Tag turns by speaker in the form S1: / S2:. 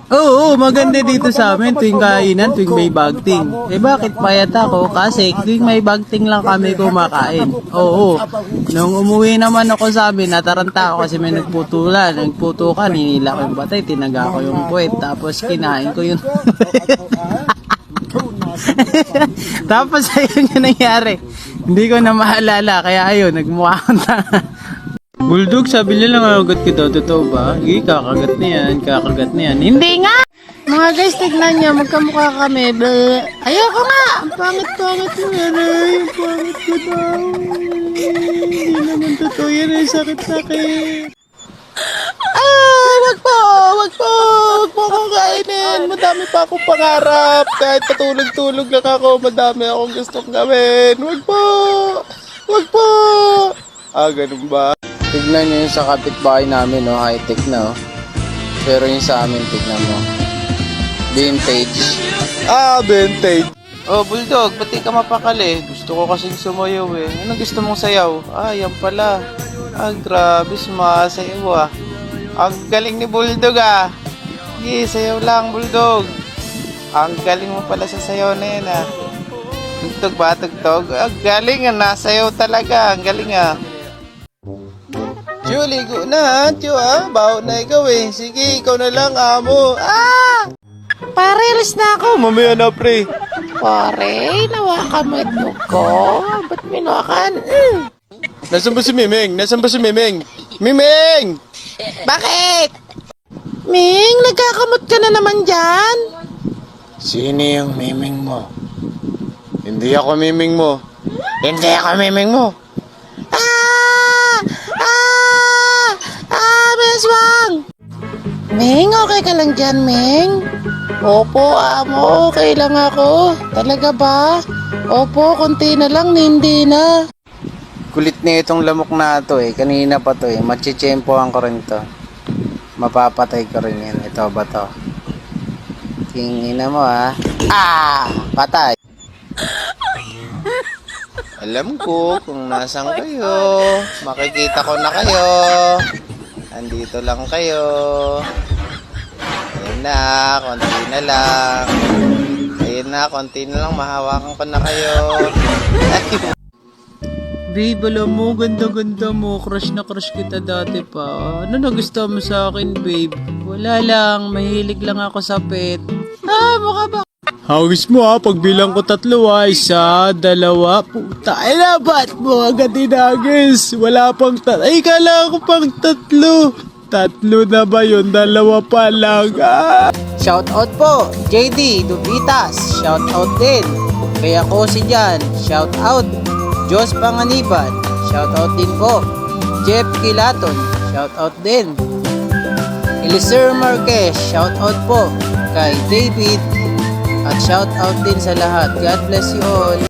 S1: Oo, maganda dito sa amin tuwing kainan, tuwing may bagting. Eh bakit payat ako? Kasi tuwing may bagting lang kami kumakain. Oo. Nung umuwi naman ako sa amin, nataranta ako kasi may nagputulan. Nagputukan, hinila ko yung batay, tinaga ko yung puwet, tapos kinain ko yung... Tapos ayun yung nangyari. Hindi ko na maalala, kaya ayun, nagmukha akong tanga. Bulldog, sabi nila nangagat kita. Totoo ba? Hindi, kakagat na yan. Kakagat na yan. Hindi nga! Mga guys, tignan nyo. Magkamukha kami. Ayoko nga! Ang pangit-pangit mo yan. Ay, ang pangit ko daw. Hindi naman totoo yan. Ay, sakit-sakit. Ah, wag po! Wag po! Wag po akong kainin. Madami pa akong pangarap. Kahit patulog-tulog lang ako, madami akong gustong gawin. Wag po! Wag po! Ah, ganun ba? Tignan nyo yung sa kapitbahay namin, no? High-tech na, oh. Pero yung sa amin, tignan mo. Vintage. Ah, vintage. Oh, Bulldog, pati ka mapakali. Gusto ko kasing sumayaw, eh. Anong gusto mong sayaw? Ah, yan pala. Ah, grabe, sumasayaw, ah. Ang galing ni Bulldog, ah. Sige, sayaw lang, Bulldog. Ang galing mo pala sa sayaw na yan, ah. Tugtog ba? Tugtog? Ang galing, ah. Nasayaw talaga. Ang galing, ah. Tiyo, ligo na, Tiyo, ah. Baho na ikaw, eh. Sige, ikaw na lang, amo. Ah! Pare, alis na ako. Mamaya na, pre. Pare, nawakan mo ito ko. Ba't minawakan? Nasaan ba si Mimeng? Nasaan ba si Mimeng? Mimeng! Bakit? Ming, nagkakamot ka na naman dyan. Sino yung Mimeng mo? Hindi ako Mimeng mo. Hindi ako Mimeng mo. Meswang! Ming, okay ka lang dyan, Ming? Opo, amo, okay lang ako. Talaga ba? Opo, konti na lang, hindi na. Kulit na itong lamok na ito, eh. Kanina pa to, eh. Machichempohan ko rin to. Mapapatay ko rin yan. Ito ba to? Tingin mo, ha? Ah! Patay! Alam ko kung nasan kayo. Makikita ko na kayo. Andito lang kayo. Ayun na, konti na lang. Ayun na, konti na lang. Mahawakan ko na kayo. Babe, alam mo, ganda-ganda mo. Crush na crush kita dati pa. Ano nagustuhan mo sa akin, babe? Wala lang, mahilig lang ako sa pet. Ah, mukha ba? Hawis mo, ha, pagbilang ko 3, ha. 1, 2, puta. Ay na, ba't mo agad inagis? Wala pang ay, kala ko pang 3. 3 na ba yun? 2 pa lang, ah. Shout out po, JD Dubitas. Shout out din. Kaya ko si Jan. Shout out. Diyos Panganiban. Shout out din po. Jeff Kilaton. Shout out din. Elisir Marquez. Shout out po. Kay David. At shout out din sa lahat. God bless you all.